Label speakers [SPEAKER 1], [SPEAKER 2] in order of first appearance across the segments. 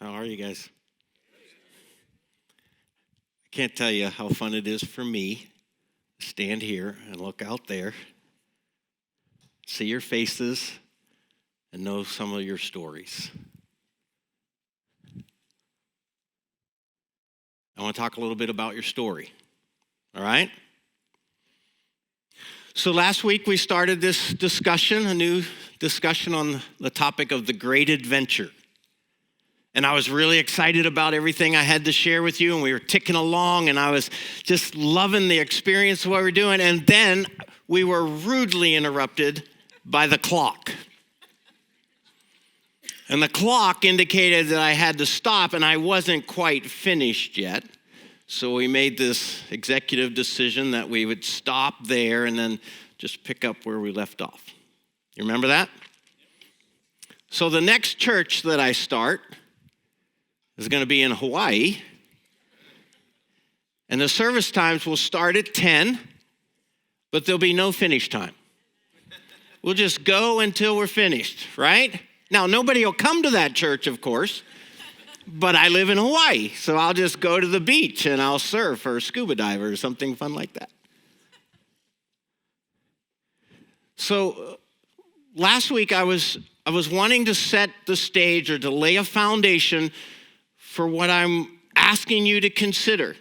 [SPEAKER 1] How are you guys? I can't tell you how fun it is for me to stand here and look out there, see your faces, and know some of your stories. I want to talk a little bit about your story, all right? So last week we started this discussion, a new discussion on the topic of the great adventure. And I was really excited about everything I had to share with you, and we were ticking along, and I was just loving the experience of what we were doing. And then we were rudely interrupted by the clock. And the clock indicated that I had to stop, and I wasn't quite finished yet. So we made this executive decision that we would stop there and then just pick up where we left off. You remember that? So the next church that I start is going to be in Hawaii. And the service times will start at 10, but there'll be no finish time. We'll just go until we're finished, right? Now, nobody will come to that church, of course, but I live in Hawaii, so I'll just go to the beach and I'll surf or scuba dive or something fun like that. So last week I was wanting to set the stage or to lay a foundation for what I'm asking you to consider.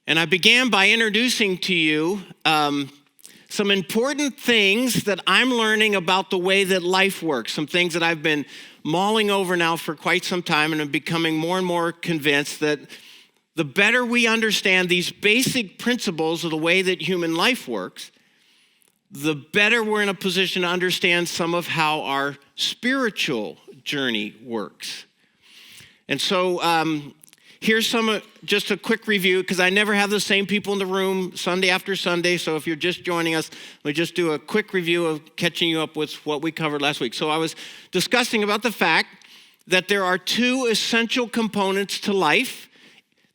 [SPEAKER 1] And I began by introducing to you some important things that I'm learning about the way that life works, some things that I've been mulling over now for quite some time, and I'm becoming more and more convinced that the better we understand these basic principles of the way that human life works, the better we're in a position to understand some of how our spiritual journey works. And so here's just a quick review, because I never have the same people in the room Sunday after Sunday. So if you're just joining us, let me just do a quick review of catching you up with what we covered last week. So I was discussing about the fact that there are two essential components to life.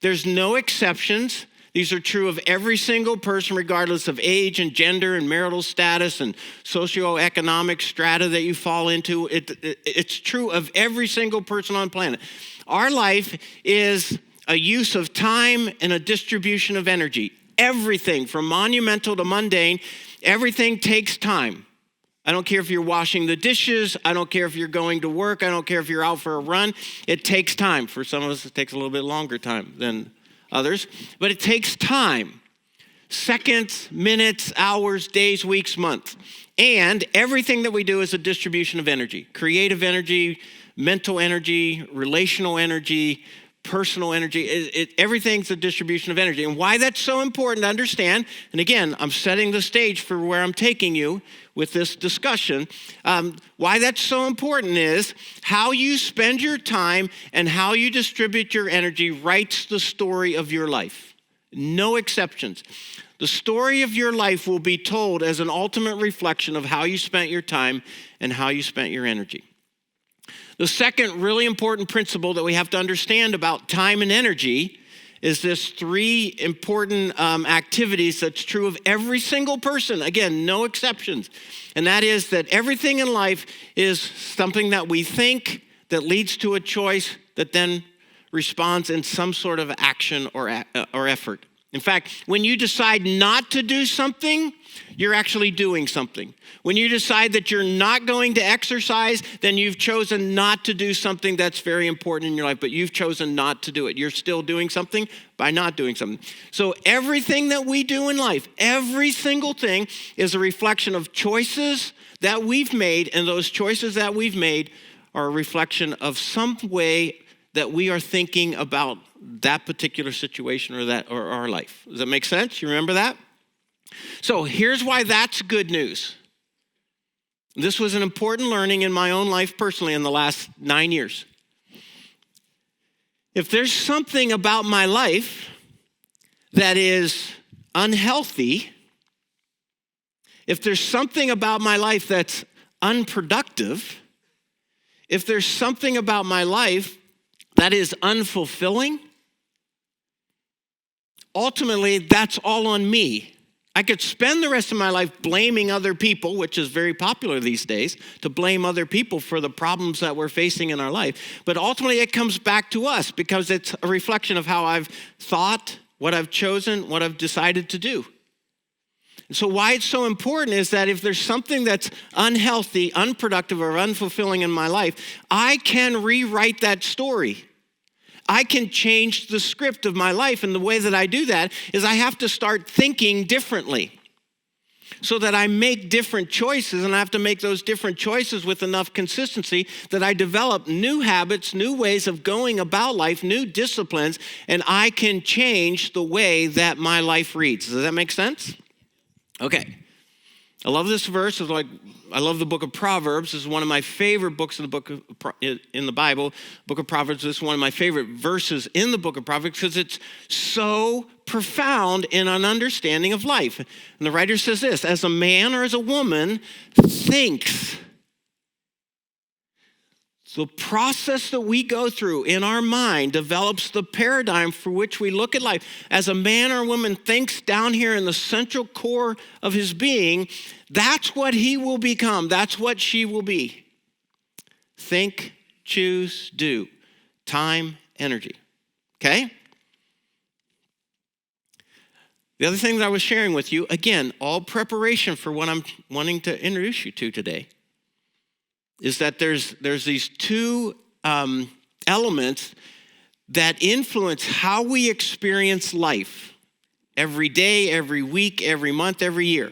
[SPEAKER 1] There's no exceptions. These are true of every single person, regardless of age and gender and marital status and socioeconomic strata that you fall into. It's true of every single person on the planet. Our life is a use of time and a distribution of energy. Everything from monumental to mundane, everything takes time. I don't care if you're washing the dishes. I don't care if you're going to work. I don't care if you're out for a run. It takes time. For some of us, it takes a little bit longer time than others, but it takes time. Seconds, minutes, hours, days, weeks, months. And everything that we do is a distribution of energy. Creative energy, mental energy, relational energy, personal energy. Everything's a distribution of energy. And why that's so important to understand, and again, I'm setting the stage for where I'm taking you with this discussion. Why that's so important is how you spend your time and how you distribute your energy writes the story of your life. No exceptions. The story of your life will be told as an ultimate reflection of how you spent your time and how you spent your energy. The second really important principle that we have to understand about time and energy is this three important activities that's true of every single person. Again, no exceptions. And that is that everything in life is something that we think that leads to a choice that then responds in some sort of action or effort. In fact, when you decide not to do something, you're actually doing something. When you decide that you're not going to exercise, then you've chosen not to do something that's very important in your life, but you've chosen not to do it. You're still doing something by not doing something. So everything that we do in life, every single thing is a reflection of choices that we've made, and those choices that we've made are a reflection of some way that we are thinking about that particular situation or our life. Does that make sense? You remember that? So here's why that's good news. This was an important learning in my own life personally in the last 9 years. If there's something about my life that is unhealthy, if there's something about my life that's unproductive, if there's something about my life that is unfulfilling, ultimately that's all on me. I could spend the rest of my life blaming other people, which is very popular these days, to blame other people for the problems that we're facing in our life. But ultimately, it comes back to us because it's a reflection of how I've thought, what I've chosen, what I've decided to do. And so why it's so important is that if there's something that's unhealthy, unproductive, or unfulfilling in my life, I can rewrite that story. I can change the script of my life. And the way that I do that is I have to start thinking differently so that I make different choices, and I have to make those different choices with enough consistency that I develop new habits, new ways of going about life, new disciplines, and I can change the way that my life reads. Does that make sense? Okay. I love this verse. I love the book of Proverbs. This is one of my favorite books in the Bible. Book of Proverbs. This is one of my favorite verses in the book of Proverbs because it's so profound in an understanding of life. And the writer says this: as a man or as a woman thinks. The process that we go through in our mind develops the paradigm for which we look at life. As a man or a woman thinks down here in the central core of his being, that's what he will become. That's what she will be. Think, choose, do. Time, energy. Okay? The other thing that I was sharing with you, again, all preparation for what I'm wanting to introduce you to today, is that there's these two elements that influence how we experience life every day, every week, every month, every year.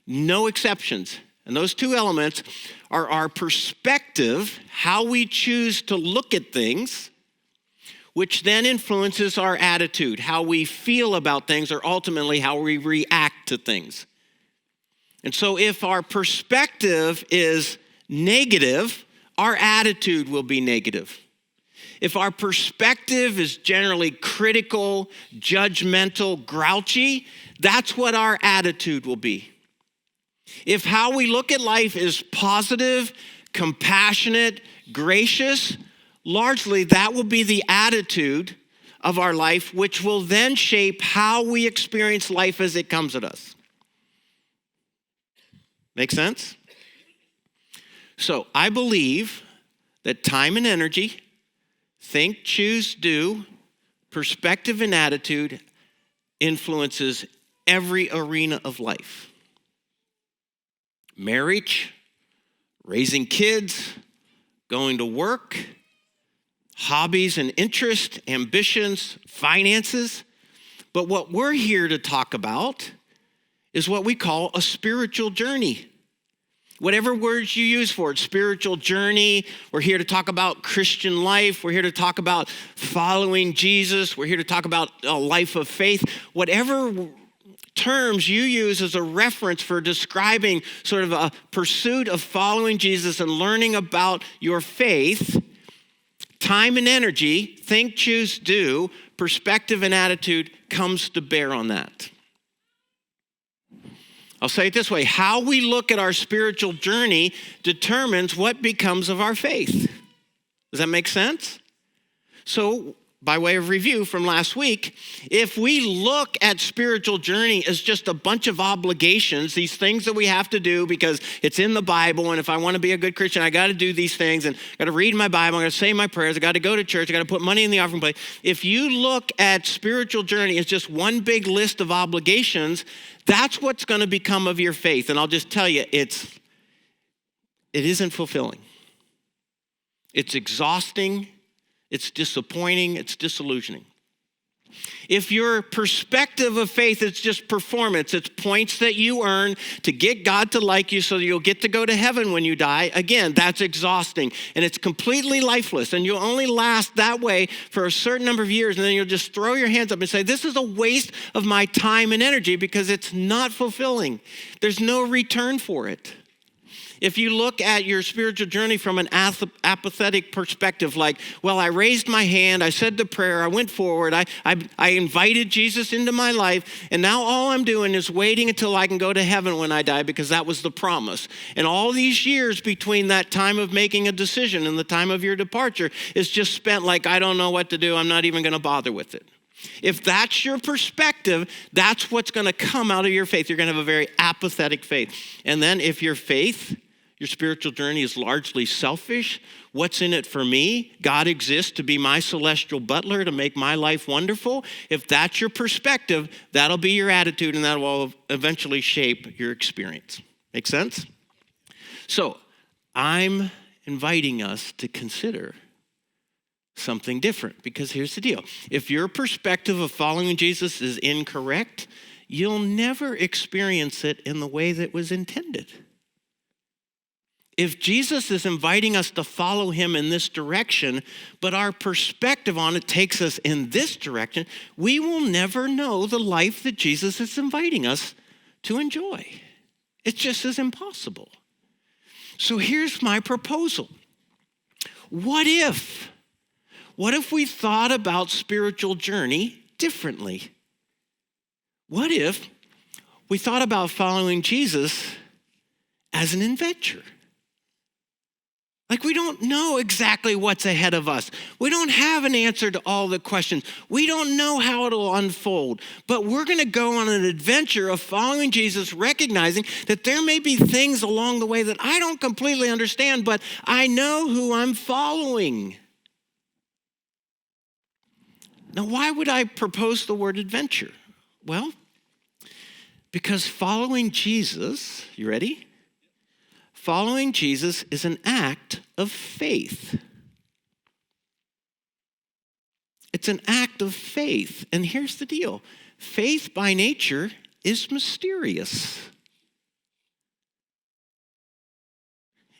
[SPEAKER 1] No exceptions. And those two elements are our perspective, how we choose to look at things, which then influences our attitude, how we feel about things, or ultimately how we react to things. And so if our perspective is negative, our attitude will be negative. If our perspective is generally critical, judgmental, grouchy, that's what our attitude will be. If how we look at life is positive, compassionate, gracious, largely that will be the attitude of our life, which will then shape how we experience life as it comes at us. Make sense? So I believe that time and energy, think, choose, do, perspective and attitude influences every arena of life. Marriage, raising kids, going to work, hobbies and interests, ambitions, finances. But what we're here to talk about is what we call a spiritual journey. Whatever words you use for it, spiritual journey, we're here to talk about Christian life, we're here to talk about following Jesus, we're here to talk about a life of faith. Whatever terms you use as a reference for describing sort of a pursuit of following Jesus and learning about your faith, time and energy, think, choose, do, perspective and attitude comes to bear on that. I'll say it this way: how we look at our spiritual journey determines what becomes of our faith. Does that make sense? So, by way of review from last week, if we look at spiritual journey as just a bunch of obligations, these things that we have to do because it's in the Bible, and if I want to be a good Christian, I got to do these things, and I got to read my Bible, I got to say my prayers, I got to go to church, I got to put money in the offering plate. If you look at spiritual journey as just one big list of obligations, that's what's going to become of your faith. And I'll just tell you, it isn't fulfilling. It's exhausting. It's disappointing. It's disillusioning. If your perspective of faith is just performance, it's points that you earn to get God to like you so that you'll get to go to heaven when you die, again, that's exhausting. And it's completely lifeless. And you'll only last that way for a certain number of years. And then you'll just throw your hands up and say, this is a waste of my time and energy because it's not fulfilling. There's no return for it. If you look at your spiritual journey from an apathetic perspective, like, well, I raised my hand, I said the prayer, I went forward, I invited Jesus into my life, and now all I'm doing is waiting until I can go to heaven when I die because that was the promise. And all these years between that time of making a decision and the time of your departure is just spent like, I don't know what to do, I'm not even going to bother with it. If that's your perspective, that's what's going to come out of your faith. You're going to have a very apathetic faith. And then if your faith, your spiritual journey is largely selfish, what's in it for me? God exists to be my celestial butler, to make my life wonderful. If that's your perspective, that'll be your attitude, and that will eventually shape your experience. Make sense? So I'm inviting us to consider something different, because here's the deal. If your perspective of following Jesus is incorrect, you'll never experience it in the way that was intended. If Jesus is inviting us to follow him in this direction, but our perspective on it takes us in this direction, we will never know the life that Jesus is inviting us to enjoy. It just is impossible. So here's my proposal. What if we thought about spiritual journey differently? What if we thought about following Jesus as an adventure? Like, we don't know exactly what's ahead of us. We don't have an answer to all the questions. We don't know how it'll unfold. But we're going to go on an adventure of following Jesus, recognizing that there may be things along the way that I don't completely understand, but I know who I'm following. Now, why would I propose the word adventure? Well, because following Jesus, you ready? Following Jesus is an act of faith. It's an act of faith. And here's the deal. Faith by nature is mysterious.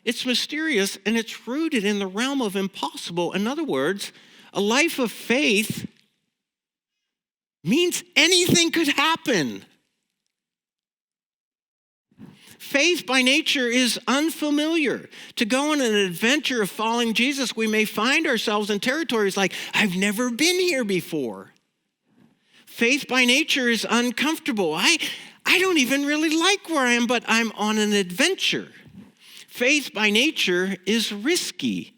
[SPEAKER 1] It's mysterious, and it's rooted in the realm of impossible. In other words, a life of faith means anything could happen. Faith by nature is unfamiliar. To go on an adventure of following Jesus, we may find ourselves in territories like, I've never been here before. Faith by nature is uncomfortable. I don't even really like where I am, but I'm on an adventure. Faith by nature is risky.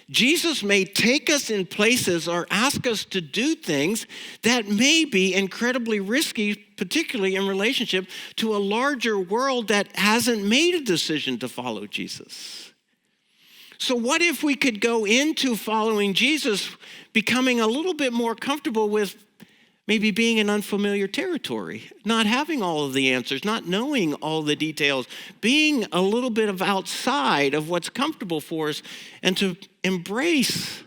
[SPEAKER 1] Jesus may take us in places or ask us to do things that may be incredibly risky, particularly in relationship to a larger world that hasn't made a decision to follow Jesus. So what if we could go into following Jesus becoming a little bit more comfortable with maybe being in unfamiliar territory, not having all of the answers, not knowing all the details, being a little bit of outside of what's comfortable for us, and to embrace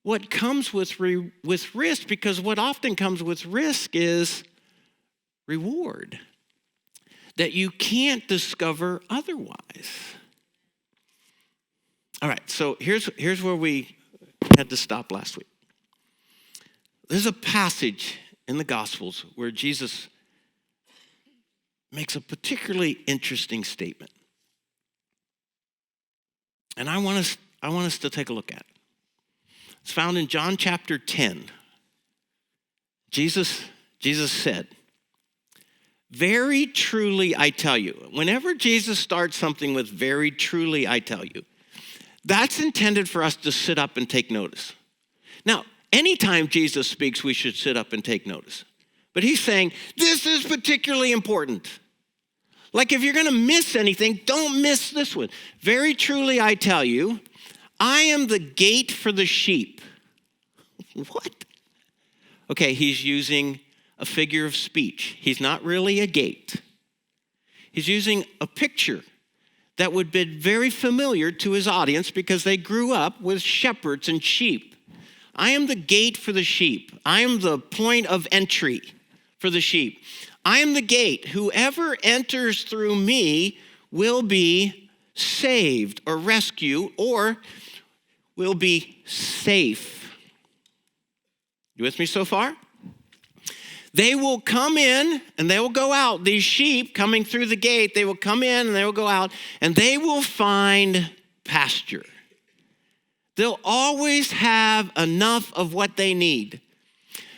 [SPEAKER 1] what comes with risk, because what often comes with risk is reward that you can't discover otherwise. All right, so here's where we had to stop last week. There's a passage in the Gospels where Jesus makes a particularly interesting statement. And I want us to take a look at it. It's found in John chapter 10. Jesus said, "Very truly I tell you." Whenever Jesus starts something with "very truly I tell you," that's intended for us to sit up and take notice. Now, anytime Jesus speaks, we should sit up and take notice. But he's saying, this is particularly important. Like, if you're going to miss anything, don't miss this one. "Very truly I tell you, I am the gate for the sheep." What? Okay, he's using a figure of speech. He's not really a gate. He's using a picture that would be very familiar to his audience because they grew up with shepherds and sheep. I am the gate for the sheep. I am the point of entry for the sheep. I am the gate. Whoever enters through me will be saved or rescued or will be safe. You with me so far? They will come in and they will go out. These sheep coming through the gate, they will come in and they will go out and they will find pasture. They'll always have enough of what they need.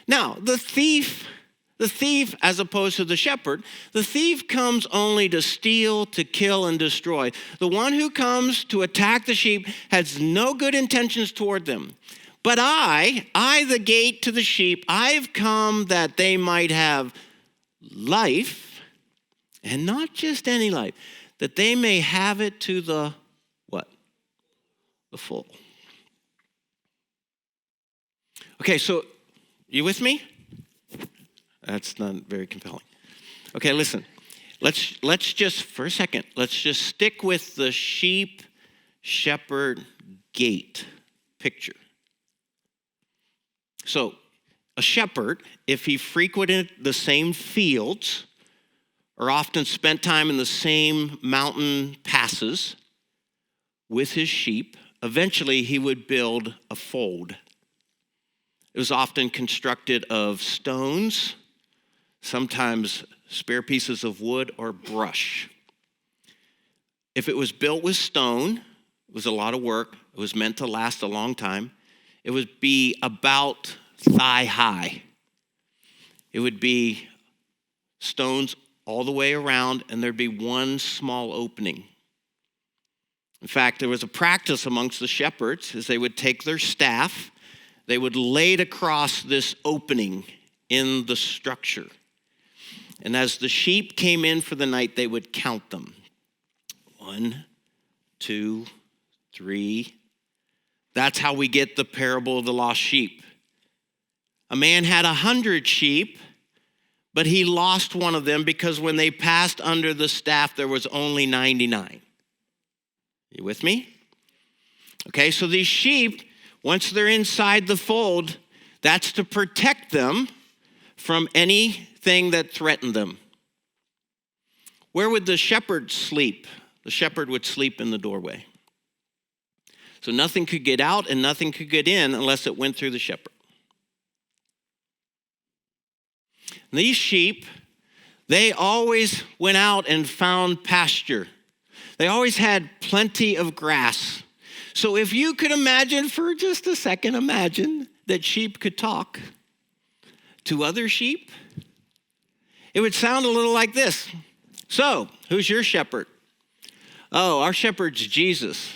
[SPEAKER 1] Now, the thief, as opposed to the shepherd, the thief comes only to steal, to kill, and destroy. The one who comes to attack the sheep has no good intentions toward them. But I, the gate to the sheep, I've come that they might have life, and not just any life, that they may have it to the what? The full. Okay, so you with me? That's not very compelling. Okay, listen. Let's just, for a second, let's just stick with the sheep shepherd gate picture. So, a shepherd, if he frequented the same fields or often spent time in the same mountain passes with his sheep, eventually he would build a fold. It was often constructed of stones, sometimes spare pieces of wood or brush. If it was built with stone, it was a lot of work. It was meant to last a long time. It would be about thigh high. It would be stones all the way around, and there'd be one small opening. In fact, there was a practice amongst the shepherds as they would take their staff, they would lay it across this opening in the structure. And as the sheep came in for the night, they would count them. 1, 2, 3. That's how we get the parable of the lost sheep. A man had 100 sheep, but he lost one of them because when they passed under the staff, there was only 99. You with me? Okay, so these sheep, once they're inside the fold, that's to protect them from anything that threatened them. Where would the shepherd sleep? The shepherd would sleep in the doorway. So nothing could get out and nothing could get in unless it went through the shepherd. And these sheep, they always went out and found pasture. They always had plenty of grass. So if you could imagine for just a second, imagine that sheep could talk to other sheep, it would sound a little like this. So, who's your shepherd? Oh, our shepherd's Jesus.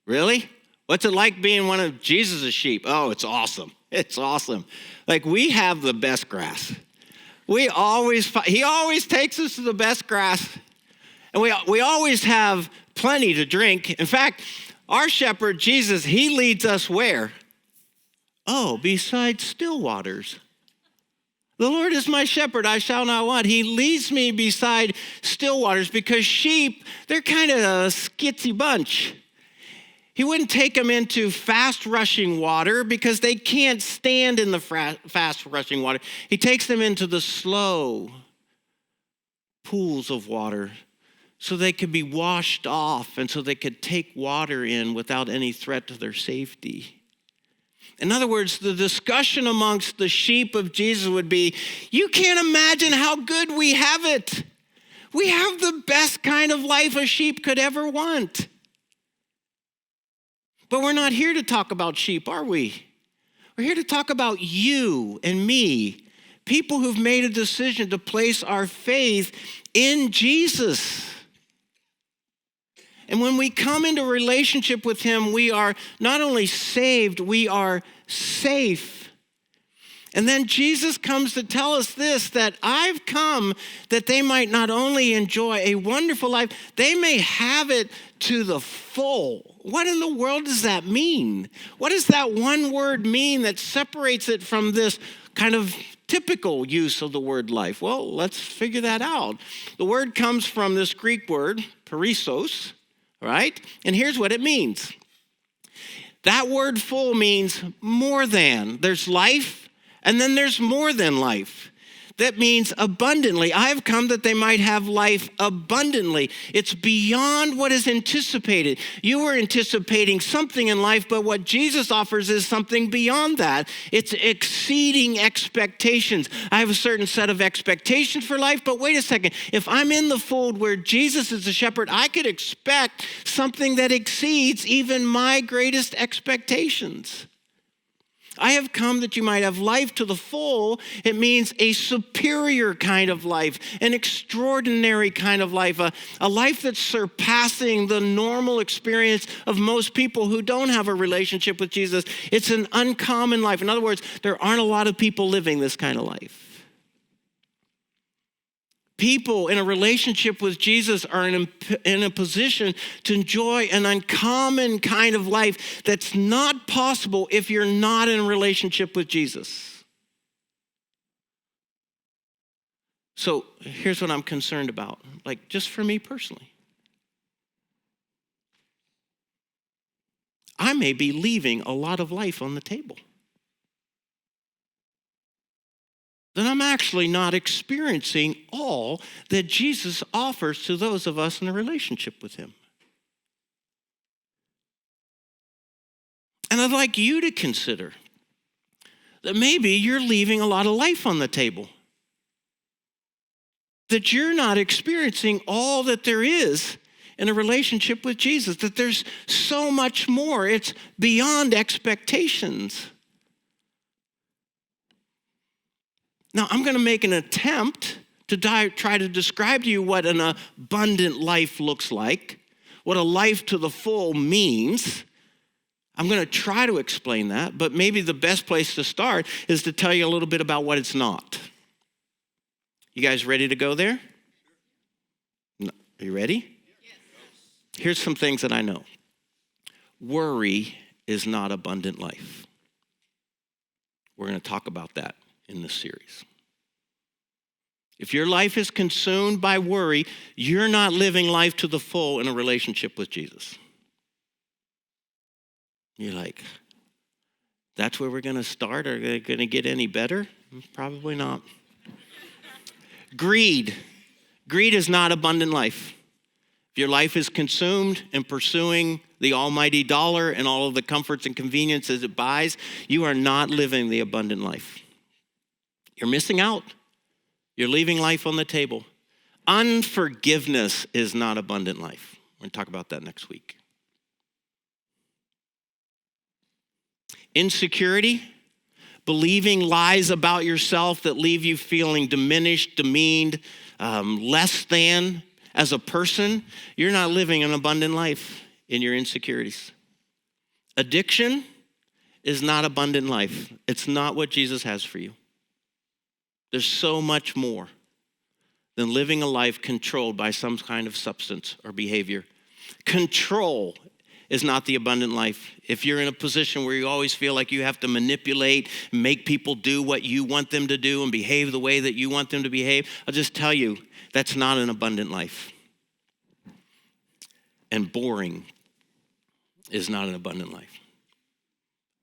[SPEAKER 1] Really? What's it like being one of Jesus' sheep? Oh, it's awesome. It's awesome. Like, we have the best grass. He always takes us to the best grass. And we always have plenty to drink. In fact, our shepherd, Jesus, he leads us where? Oh, beside still waters. The Lord is my shepherd, I shall not want. He leads me beside still waters because sheep, they're kind of a skitsy bunch. He wouldn't take them into fast rushing water because they can't stand in the fast rushing water. He takes them into the slow pools of water so they could be washed off and so they could take water in without any threat to their safety. In other words, the discussion amongst the sheep of Jesus would be, you can't imagine how good we have it. We have the best kind of life a sheep could ever want. But we're not here to talk about sheep, are we? We're here to talk about you and me, people who've made a decision to place our faith in Jesus. And when we come into relationship with him, we are not only saved, we are safe. And then Jesus comes to tell us this, that I've come that they might not only enjoy a wonderful life, they may have it to the full. What in the world does that mean? What does that one word mean that separates it from this kind of typical use of the word life? Well, let's figure that out. The word comes from this Greek word, perissos, right? And here's what it means. That word full means more than. There's life, and then there's more than life. That means abundantly. I have come that they might have life abundantly. It's beyond what is anticipated. You were anticipating something in life, but what Jesus offers is something beyond that. It's exceeding expectations. I have a certain set of expectations for life, but wait a second. If I'm in the fold where Jesus is the shepherd, I could expect something that exceeds even my greatest expectations. I have come that you might have life to the full. It means a superior kind of life, an extraordinary kind of life, a life that's surpassing the normal experience of most people who don't have a relationship with Jesus. It's an uncommon life. In other words, there aren't a lot of people living this kind of life. People in a relationship with Jesus are in a position to enjoy an uncommon kind of life that's not possible if you're not in a relationship with Jesus. So here's what I'm concerned about, like just for me personally. I may be leaving a lot of life on the table. That I'm actually not experiencing all that Jesus offers to those of us in a relationship with him. And I'd like you to consider that maybe you're leaving a lot of life on the table. That you're not experiencing all that there is in a relationship with Jesus. That there's so much more. It's beyond expectations. Now, I'm going to make an attempt to try to describe to you what an abundant life looks like, what a life to the full means. I'm going to try to explain that, but maybe the best place to start is to tell you a little bit about what it's not. You guys ready to go there? No. Are you ready? Yes. Here's some things that I know. Worry is not abundant life. We're going to talk about that in this series. If your life is consumed by worry, you're not living life to the full in a relationship with Jesus. You're like, that's where we're going to start? Are they going to get any better? Probably not. Greed. Greed is not abundant life. If your life is consumed in pursuing the almighty dollar and all of the comforts and conveniences it buys, you are not living the abundant life. You're missing out. You're leaving life on the table. Unforgiveness is not abundant life. We're going to talk about that next week. Insecurity, believing lies about yourself that leave you feeling diminished, demeaned, less than as a person. You're not living an abundant life in your insecurities. Addiction is not abundant life. It's not what Jesus has for you. There's so much more than living a life controlled by some kind of substance or behavior. Control is not the abundant life. If you're in a position where you always feel like you have to manipulate, make people do what you want them to do and behave the way that you want them to behave, I'll just tell you, that's not an abundant life. And boring is not an abundant life.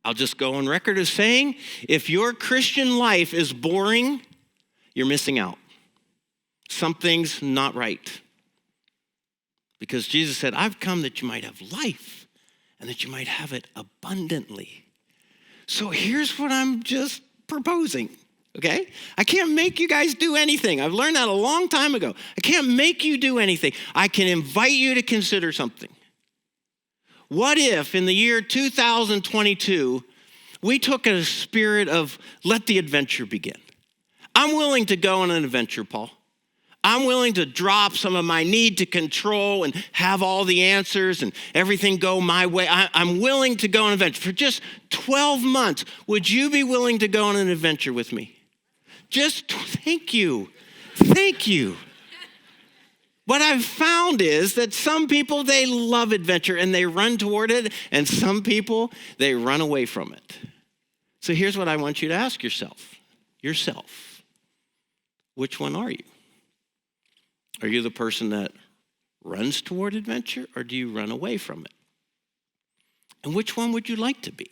[SPEAKER 1] I'll just go on record as saying, if your Christian life is boring, you're missing out. Something's not right. Because Jesus said, I've come that you might have life and that you might have it abundantly. So here's what I'm just proposing, okay? I can't make you guys do anything. I've learned that a long time ago. I can't make you do anything. I can invite you to consider something. What if in the year 2022, we took a spirit of let the adventure begin? I'm willing to go on an adventure, Paul. I'm willing to drop some of my need to control and have all the answers and everything go my way. I'm willing to go on an adventure. For just 12 months, would you be willing to go on an adventure with me? Thank you. Thank you. What I've found is that some people, they love adventure and they run toward it, and some people, they run away from it. So here's what I want you to ask yourself. Which one are you? Are you the person that runs toward adventure, or do you run away from it? And which one would you like to be?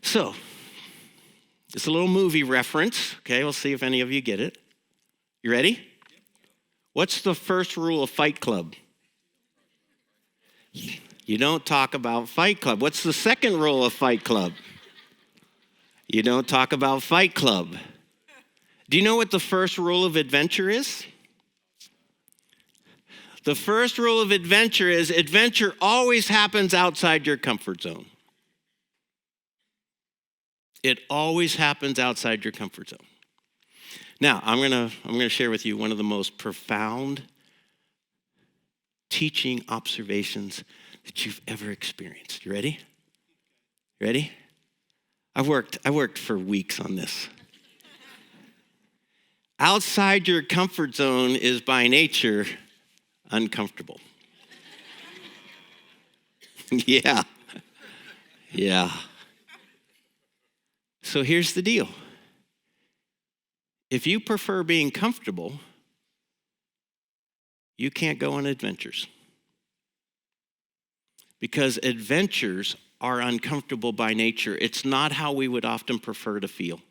[SPEAKER 1] So, it's a little movie reference, okay? We'll see if any of you get it. You ready? What's the first rule of Fight Club? You don't talk about Fight Club. What's the second rule of Fight Club? You don't talk about Fight Club. Do you know what the first rule of adventure is? The first rule of adventure is adventure always happens outside your comfort zone. It always happens outside your comfort zone. Now, I'm gonna share with you one of the most profound teaching observations that you've ever experienced. You ready? You ready? I worked for weeks on this. Outside your comfort zone is by nature uncomfortable. Yeah. So here's the deal. If you prefer being comfortable, you can't go on adventures. Because adventures are uncomfortable by nature. It's not how we would often prefer to feel.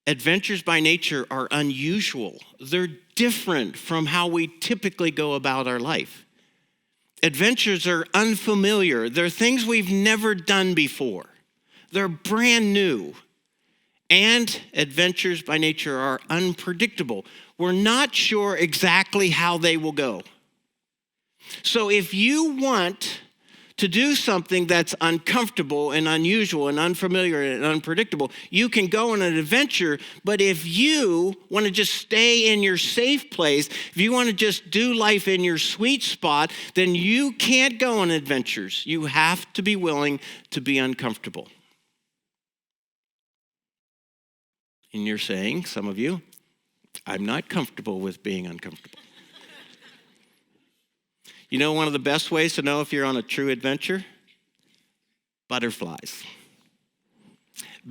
[SPEAKER 1] Adventures by nature are unusual. They're different from how we typically go about our life. Adventures are unfamiliar. They're things we've never done before. They're brand new. And adventures by nature are unpredictable. We're not sure exactly how they will go. So if you want to do something that's uncomfortable and unusual and unfamiliar and unpredictable, you can go on an adventure. But if you want to just stay in your safe place, if you want to just do life in your sweet spot, then you can't go on adventures. You have to be willing to be uncomfortable. And you're saying, some of you, I'm not comfortable with being uncomfortable. You know one of the best ways to know if you're on a true adventure? Butterflies.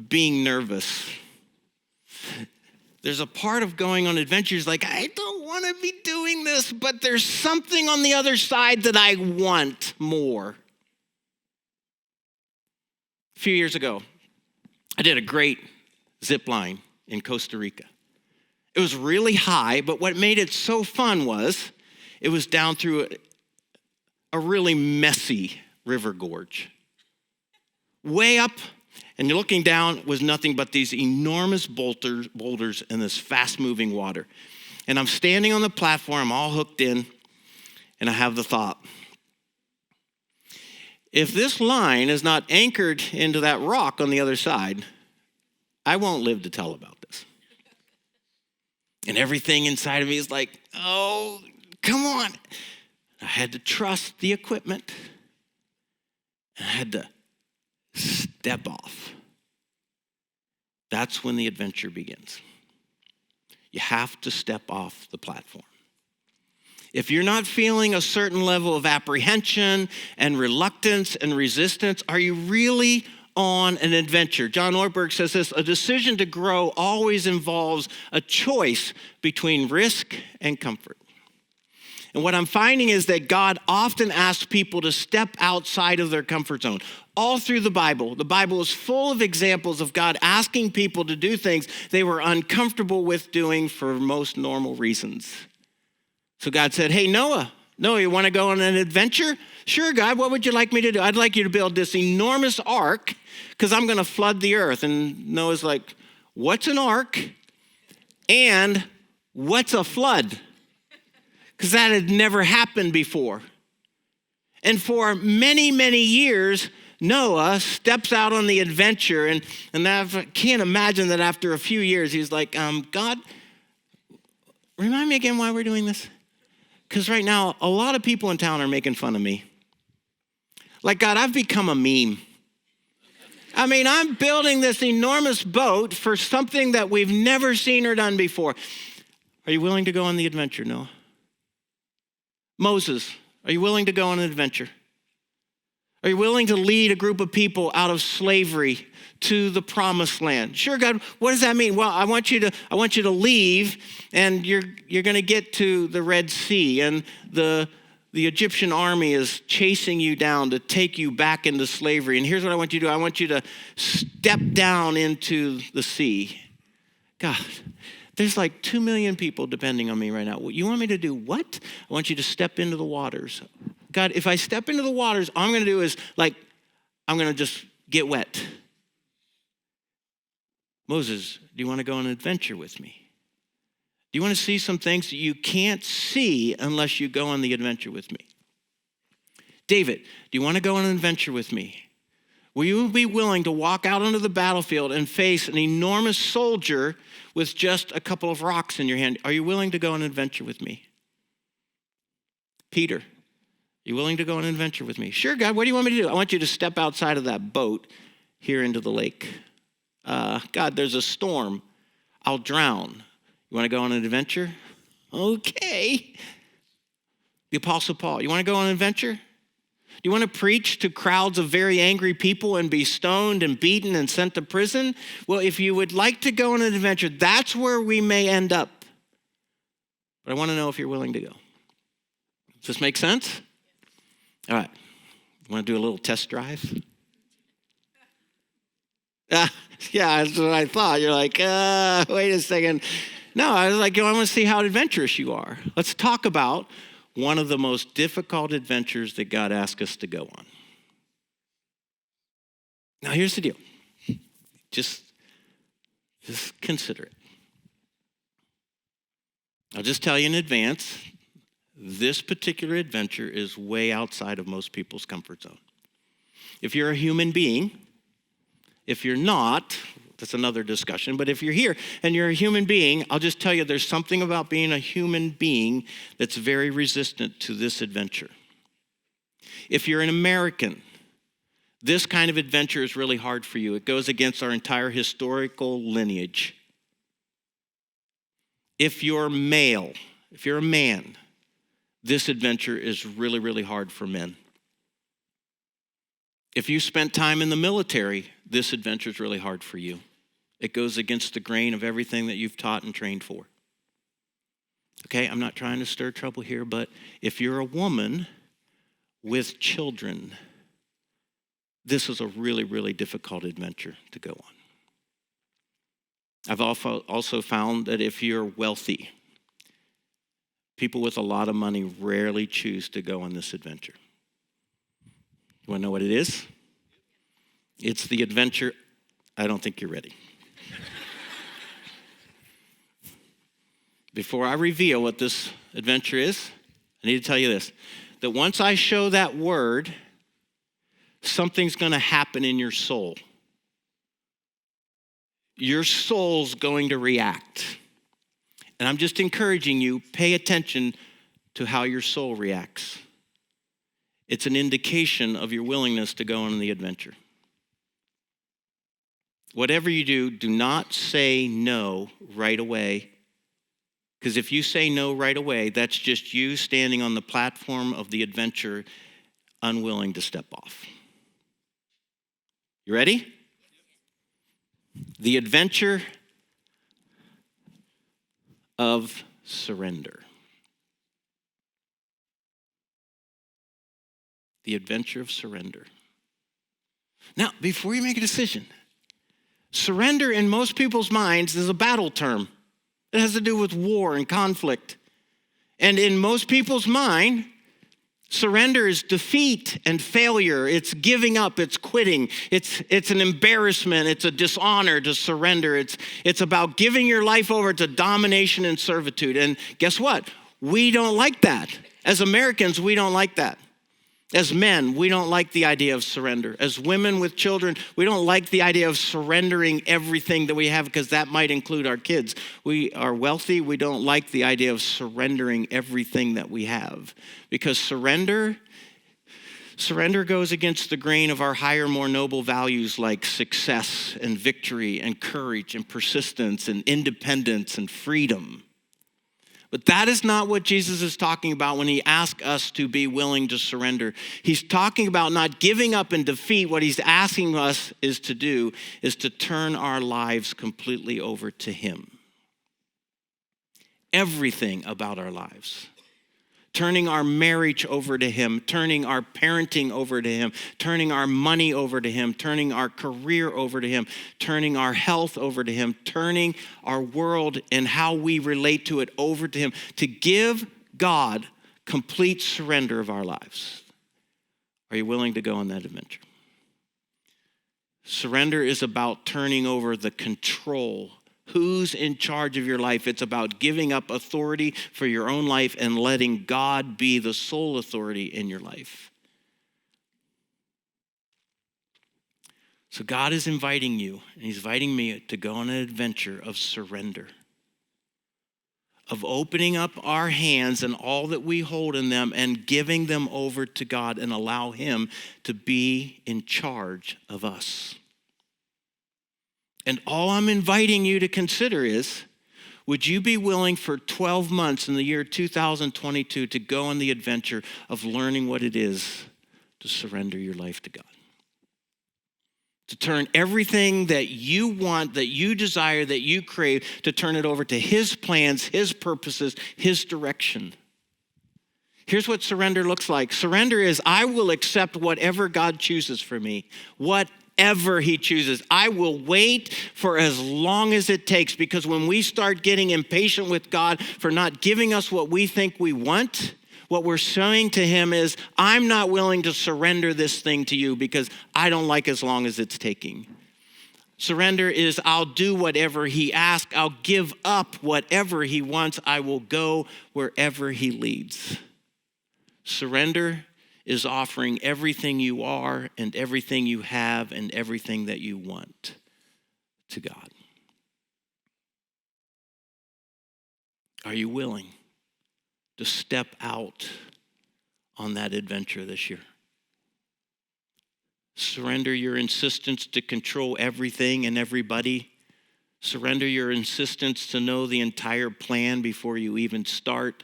[SPEAKER 1] Being nervous. There's a part of going on adventures like, I don't want to be doing this, but there's something on the other side that I want more. A few years ago, I did a great zip line in Costa Rica. It was really high, but what made it so fun was it was down through a really messy river gorge. Way up, and you're looking down, was nothing but these enormous boulders in this fast-moving water. And I'm standing on the platform, all hooked in, and I have the thought, if this line is not anchored into that rock on the other side, I won't live to tell about this. And everything inside of me is like, oh, come on. I had to trust the equipment. And I had to step off. That's when the adventure begins. You have to step off the platform. If you're not feeling a certain level of apprehension and reluctance and resistance, are you really on an adventure? John Ortberg says this, a decision to grow always involves a choice between risk and comfort. And what I'm finding is that God often asks people to step outside of their comfort zone. All through the Bible is full of examples of God asking people to do things they were uncomfortable with doing for most normal reasons. So God said, hey, Noah, you want to go on an adventure? Sure, God, what would you like me to do? I'd like you to build this enormous ark because I'm going to flood the earth. And Noah's like, what's an ark? And what's a flood? Because that had never happened before. And for many, many years, Noah steps out on the adventure. And I can't imagine that after a few years, he's like, God, remind me again why we're doing this? Because right now, a lot of people in town are making fun of me. Like, God, I've become a meme. I mean, I'm building this enormous boat for something that we've never seen or done before. Are you willing to go on the adventure, Noah? Moses, are you willing to go on an adventure? Are you willing to lead a group of people out of slavery to the promised land? Sure, God, what does that mean? Well, I want you to leave, and you're going to get to the Red Sea, and the Egyptian army is chasing you down to take you back into slavery. And here's what I want you to do. I want you to step down into the sea. God, there's like 2 million people depending on me right now. You want me to do what? I want you to step into the waters. God, if I step into the waters, all I'm going to do is I'm going to just get wet. Moses, do you want to go on an adventure with me? Do you want to see some things that you can't see unless you go on the adventure with me? David, do you want to go on an adventure with me? Will you be willing to walk out onto the battlefield and face an enormous soldier with just a couple of rocks in your hand? Are you willing to go on an adventure with me? Peter, are you willing to go on an adventure with me? Sure, God, what do you want me to do? I want you to step outside of that boat here into the lake. God, there's a storm. I'll drown. You want to go on an adventure? Okay. The Apostle Paul, you want to go on an adventure? Do you want to preach to crowds of very angry people and be stoned and beaten and sent to prison? Well, if you would like to go on an adventure, that's where we may end up. But I want to know if you're willing to go. Does this make sense? All right. You want to do a little test drive? Yeah, that's what I thought. You're like, wait a second. No, I was like, I want to see how adventurous you are. Let's talk about one of the most difficult adventures that God asked us to go on. Now, here's the deal. Just consider it. I'll just tell you in advance, this particular adventure is way outside of most people's comfort zone. If you're a human being, if you're not, that's another discussion. But if you're here and you're a human being, I'll just tell you there's something about being a human being that's very resistant to this adventure. If you're an American, this kind of adventure is really hard for you. It goes against our entire historical lineage. If you're male, if you're a man, this adventure is really, really hard for men. If you spent time in the military, this adventure is really hard for you. It goes against the grain of everything that you've taught and trained for. Okay, I'm not trying to stir trouble here, but if you're a woman with children, this is a really, really difficult adventure to go on. I've also found that if you're wealthy, people with a lot of money rarely choose to go on this adventure. You want to know what it is? It's the adventure. I don't think you're ready. Before I reveal what this adventure is, I need to tell you this, that once I show that word, something's going to happen in your soul. Your soul's going to react. And I'm just encouraging you, pay attention to how your soul reacts. It's an indication of your willingness to go on the adventure. Whatever you do, do not say no right away. Because if you say no right away, that's just you standing on the platform of the adventure, unwilling to step off. You ready? The adventure of surrender. The adventure of surrender. Now, before you make a decision, surrender in most people's minds is a battle term. It has to do with war and conflict. And in most people's mind, surrender is defeat and failure. It's giving up. It's quitting. It's an embarrassment. It's a dishonor to surrender. It's about giving your life over to domination and servitude. And guess what? We don't like that. As Americans, we don't like that. As men, we don't like the idea of surrender. As women with children, we don't like the idea of surrendering everything that we have because that might include our kids. We are wealthy. We don't like the idea of surrendering everything that we have because surrender goes against the grain of our higher, more noble values like success and victory and courage and persistence and independence and freedom. But that is not what Jesus is talking about when he asks us to be willing to surrender. He's talking about not giving up in defeat. What he's asking us is to turn our lives completely over to him. Everything about our lives. Turning our marriage over to him, turning our parenting over to him, turning our money over to him, turning our career over to him, turning our health over to him, turning our world and how we relate to it over to him, to give God complete surrender of our lives. Are you willing to go on that adventure? Surrender is about turning over the control. Who's in charge of your life? It's about giving up authority for your own life and letting God be the sole authority in your life. So God is inviting you, and he's inviting me to go on an adventure of surrender, of opening up our hands and all that we hold in them and giving them over to God and allow him to be in charge of us. And all I'm inviting you to consider is, would you be willing for 12 months in the year 2022 to go on the adventure of learning what it is to surrender your life to God? To turn everything that you want, that you desire, that you crave, to turn it over to his plans, his purposes, his direction. Here's what surrender looks like. Surrender is, I will accept whatever God chooses for me, whatever he chooses. I will wait for as long as it takes, because when we start getting impatient with God for not giving us what we think we want, what we're saying to him is, I'm not willing to surrender this thing to you because I don't like as long as it's taking. Surrender is, I'll do whatever he asks. I'll give up whatever he wants. I will go wherever he leads. Surrender is offering everything you are and everything you have and everything that you want to God. Are you willing to step out on that adventure this year? Surrender your insistence to control everything and everybody. Surrender your insistence to know the entire plan before you even start.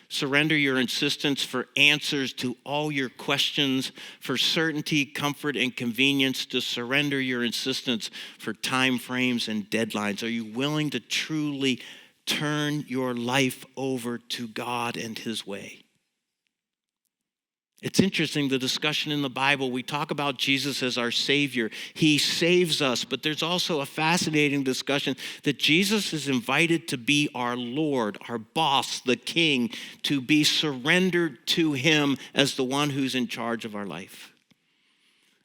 [SPEAKER 1] Surrender your insistence for answers to all your questions, for certainty, comfort, and convenience. To surrender your insistence for time frames and deadlines. Are you willing to truly turn your life over to God and his way? It's interesting, the discussion in the Bible, we talk about Jesus as our Savior. He saves us, but there's also a fascinating discussion that Jesus is invited to be our Lord, our boss, the King, to be surrendered to him as the one who's in charge of our life.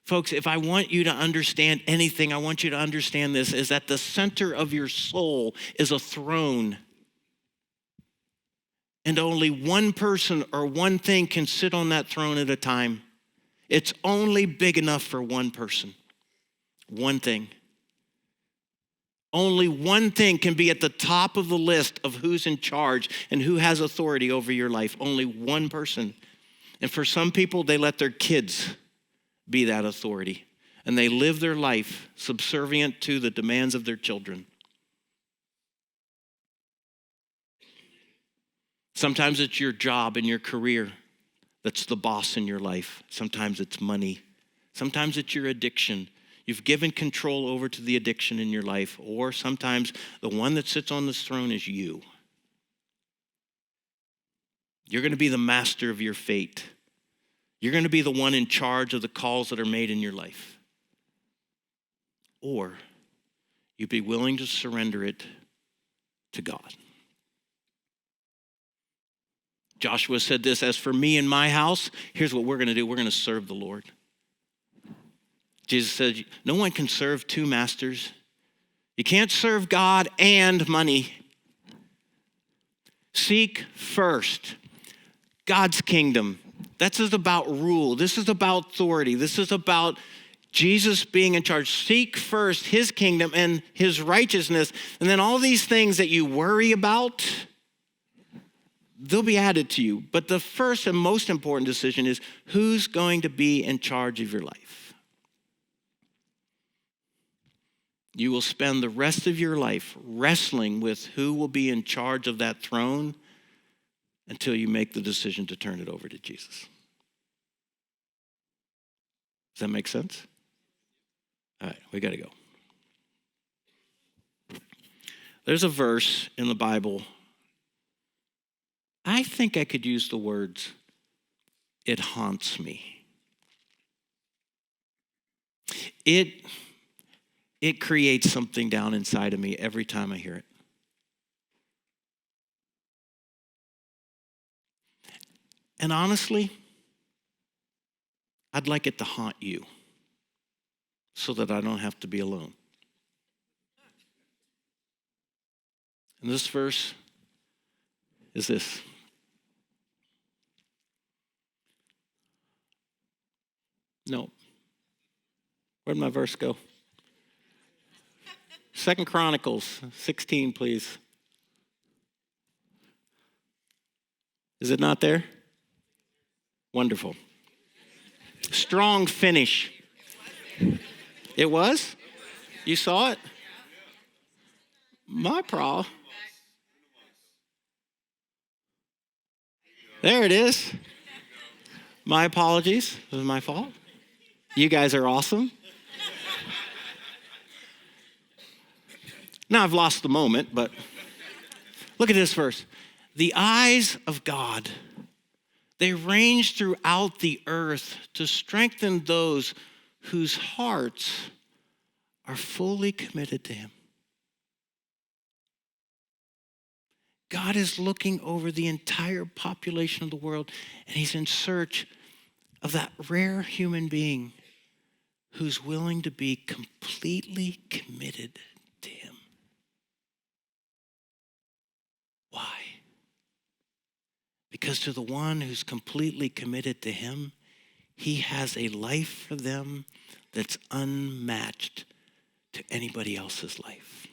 [SPEAKER 1] Folks, if I want you to understand anything, I want you to understand this, is that the center of your soul is a throne. And only one person or one thing can sit on that throne at a time. It's only big enough for one person. One thing. Only one thing can be at the top of the list of who's in charge and who has authority over your life. Only one person. And for some people, they let their kids be that authority. And they live their life subservient to the demands of their children. Sometimes it's your job and your career that's the boss in your life. Sometimes it's money. Sometimes it's your addiction. You've given control over to the addiction in your life. Or sometimes the one that sits on this throne is you. You're going to be the master of your fate. You're going to be the one in charge of the calls that are made in your life. Or you'd be willing to surrender it to God. Joshua said this, as for me and my house, here's what we're going to do. We're going to serve the Lord. Jesus said, no one can serve two masters. You can't serve God and money. Seek first God's kingdom. This is about rule. This is about authority. This is about Jesus being in charge. Seek first his kingdom and his righteousness. And then all these things that you worry about, they'll be added to you. But the first and most important decision is who's going to be in charge of your life. You will spend the rest of your life wrestling with who will be in charge of that throne until you make the decision to turn it over to Jesus. Does that make sense? All right, we got to go. There's a verse in the Bible. I think I could use the words, it haunts me. It creates something down inside of me every time I hear it. And honestly, I'd like it to haunt you so that I don't have to be alone. And this verse is this. No. Where'd my verse go? 2 Chronicles 16, please. Is it not there? Wonderful. Strong finish. It was? You saw it? My problem. There it is. My apologies. It was my fault. You guys are awesome. Now I've lost the moment, but look at this verse. The eyes of God, they range throughout the earth to strengthen those whose hearts are fully committed to him. God is looking over the entire population of the world, and he's in search of that rare human being who's willing to be completely committed to him. Why? Because to the one who's completely committed to him, he has a life for them that's unmatched to anybody else's life.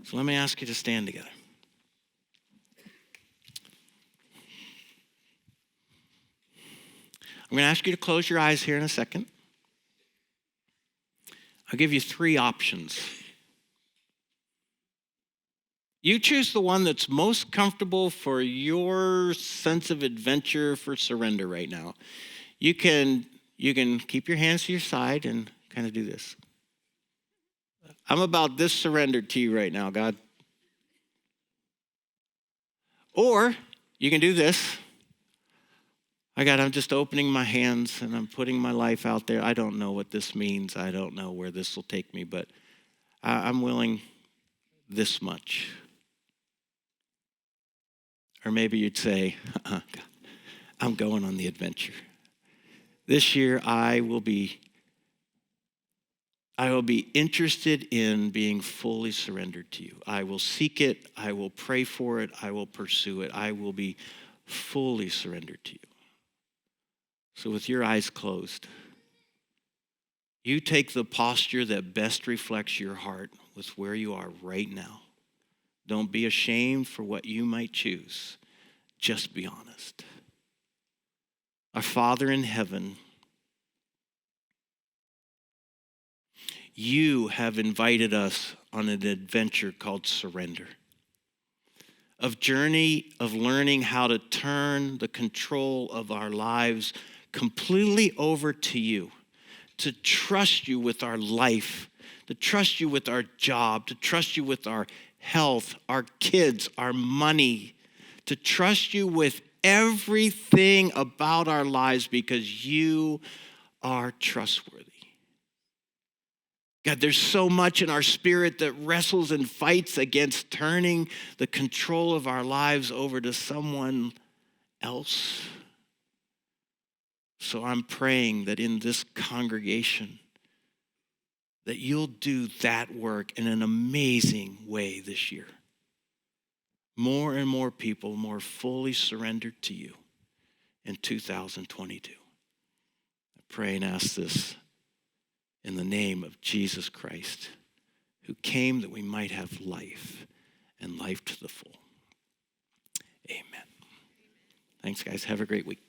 [SPEAKER 1] So let me ask you to stand together. I'm going to ask you to close your eyes here in a second. I'll give you 3 options. You choose the one that's most comfortable for your sense of adventure for surrender right now. You can keep your hands to your side and kind of do this. I'm about this surrendered to you right now, God. Or you can do this. I'm just opening my hands and I'm putting my life out there. I don't know what this means. I don't know where this will take me, but I'm willing this much. Or maybe you'd say, God, I'm going on the adventure. This year I will be interested in being fully surrendered to you. I will seek it. I will pray for it. I will pursue it. I will be fully surrendered to you. So with your eyes closed, you take the posture that best reflects your heart with where you are right now. Don't be ashamed for what you might choose. Just be honest. Our Father in heaven, you have invited us on an adventure called surrender. A journey of learning how to turn the control of our lives completely over to you, to trust you with our life, to trust you with our job, to trust you with our health, our kids, our money, to trust you with everything about our lives because you are trustworthy. God, there's so much in our spirit that wrestles and fights against turning the control of our lives over to someone else. So I'm praying that in this congregation, that you'll do that work in an amazing way this year. More and more people more fully surrendered to you in 2022. I pray and ask this in the name of Jesus Christ, who came that we might have life and life to the full. Amen. Thanks, guys. Have a great week.